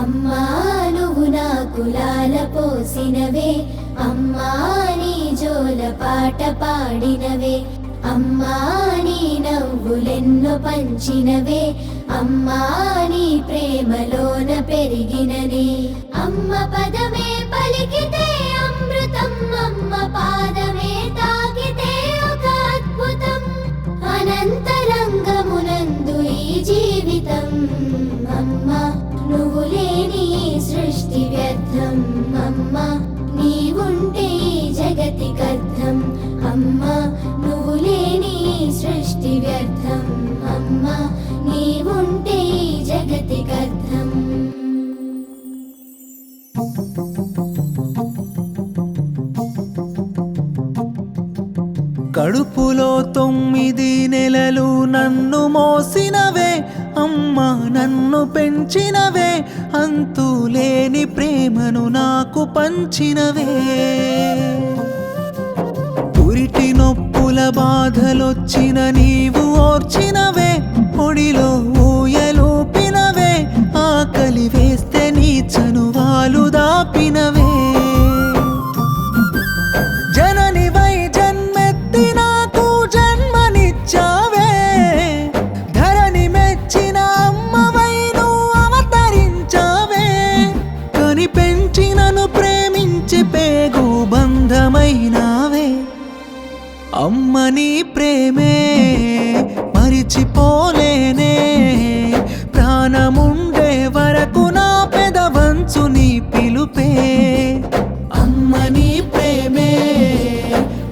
అమ్మా నువ్వు నాకు లాల పోసినవే, అమ్మా నీ జోల పాట పాడినవే, అమ్మా నీ నవ్వులెన్నో పంచినవే, అమ్మా నీ ప్రేమలోన పెరిగిననే. అమ్మ పదమే పలికితే అమృతం, అమ్మ పాదమే తాకితే ఒక అద్భుతం, అనంతరంగమునందు ఈ జీవితం. అమ్మ నువ్వు లేని సృష్టి వ్యర్థం, అమ్మ నీవుంటే ఈ జగతికర్థం. అమ్మ నువ్వు లేని సృష్టి వ్యర్థం, అమ్మ నీవుంటే ఈ జగతికర్థం. కడుపులో 9 నెలలు నన్ను మోసినవే, అమ్మా నన్ను పెంచినవే, అంతులేని ప్రేమను నాకు పంచినవే. పురిటి నొప్పుల బాధలొచ్చిన నీవు ఓర్చినవే, ఒడిలో ఊయలూపినవే, ఆకలి వేస్తే నీ చనువాలు దాపినవే. జననివై జన్మెత్తి నాకు జన్మనిచ్చావే, ధరణి మెచ్చిన అమ్మవై నువ్వు అవతరించావే. కని పెంచినను ప్రేమించి పేగు బంధమైనావే. అమ్మ నీ ప్రేమే మరిచిపోలేనే, ప్రాణముండే వరకు నా పెదవంచు నీ పిలుపే. అమ్మ నీ ప్రేమే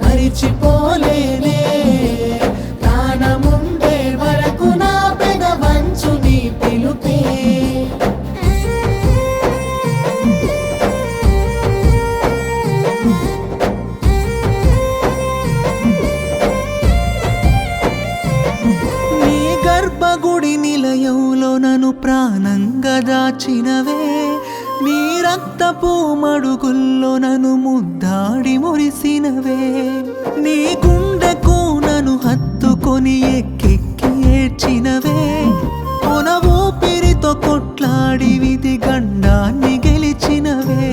మరిచిపోలేనే, ప్రాణముండే వరకు నా పెదవంచు నీ పిలుపే. నీ గర్భగుడి నిలయంలో నన్ను ప్రాణంగా దాచినవే, నీ రక్తపు మడుగుల్లో నన్ను ముద్దాడి మురిసినవే. నీ గుండెకు నన్ను హత్తుకొని ఎక్కెక్కి ఏడ్చినవే, కొన ఊపిరితో కొట్లాడి విధి గండాన్ని గెలిచినవే.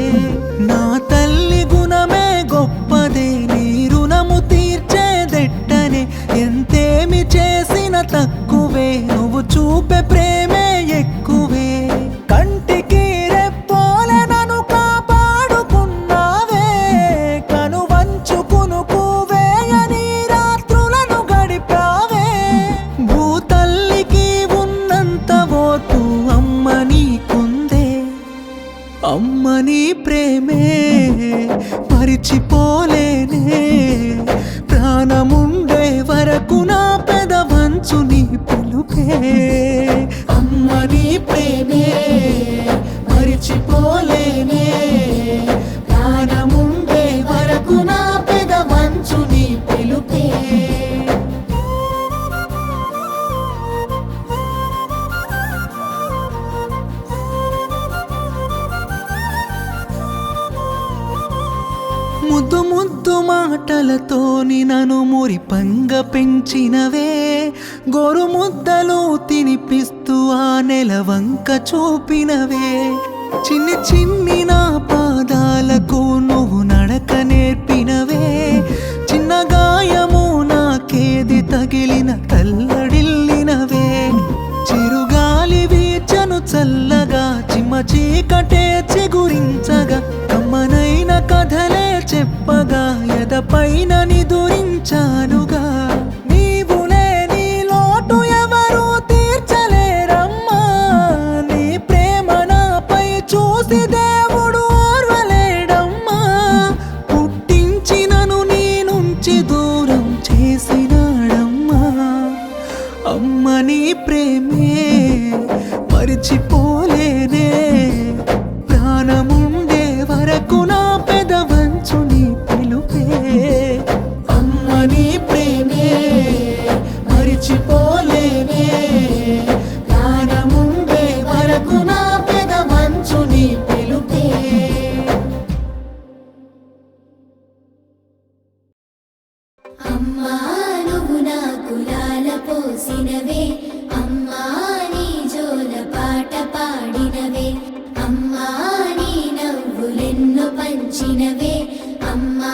నా తల్లి గుణమే గొప్పదే, నీ రుణము తీర్చేదెట్టనే, ఎంతేమి చేసిన తక్కువే, నువ్వు చూపే ప్రేమే ఎక్కువే. కంటికి రెప్పోలే నన్ను కాపాడుకున్నావే, కను వంచుకును కూవేయని రాత్రులను గడిపావే. భూతల్లికి ఉన్నంత ఓర్పు అమ్మ నీకుందే. అమ్మ నీ ప్రేమే మరిచిపోలేనే, ప్రాణముండే వరకు నా పెదవంచు నీ పిలుపే. అమ్మ నీ ప్రేమే మరిచిపోలేనే, ప్రాణముండే వరకు నా పెదవంచు నీ పిలుపే. ముద్దు ముద్దు మాటలతోని నన్ను మురిపంగ పెంచినవే, గోరు ముద్దలు తినిపిస్తూ ఆ నెలవంక చూపినవే. చిన్ని చిన్ని నా పాదాలకు నువ్వు నడక నేర్పినవే, చిన్న గాయము నాకేది తగిలిన తల్లడిల్లినవే. చిరుగాలి వీచను చల్లగా, చిమ్మ చీకటే చిగురించగా, కమ్మనైన కథలే చెప్పగా, ఎదపైన నిదురించానుగా. నీవు లేని లోటు ఎవరు తీర్చలేరమ్మా, నీ ప్రేమ నాపై చూసి దేవుడు ఓర్వలేడమ్మా. పుట్టించినను నీ నుంచి దూరం చేసినాడమ్మా. అమ్మ నీ ప్రేమే మరిచిపోలేనే, ప్రాణముండే వరకు నా పెదవంచు నీ పిలుపే. అమ్మ నీ ప్రేమే మరిచిపోలేనే, ప్రాణముండే వరకు నా పెదవంచు నీ పిలుపే. అమ్మా నువ్వు నాకు లాల పోసినవే, అమ్మా నీ జోల పాట పాడినవే, అమ్మ పంచినవే అమ్మా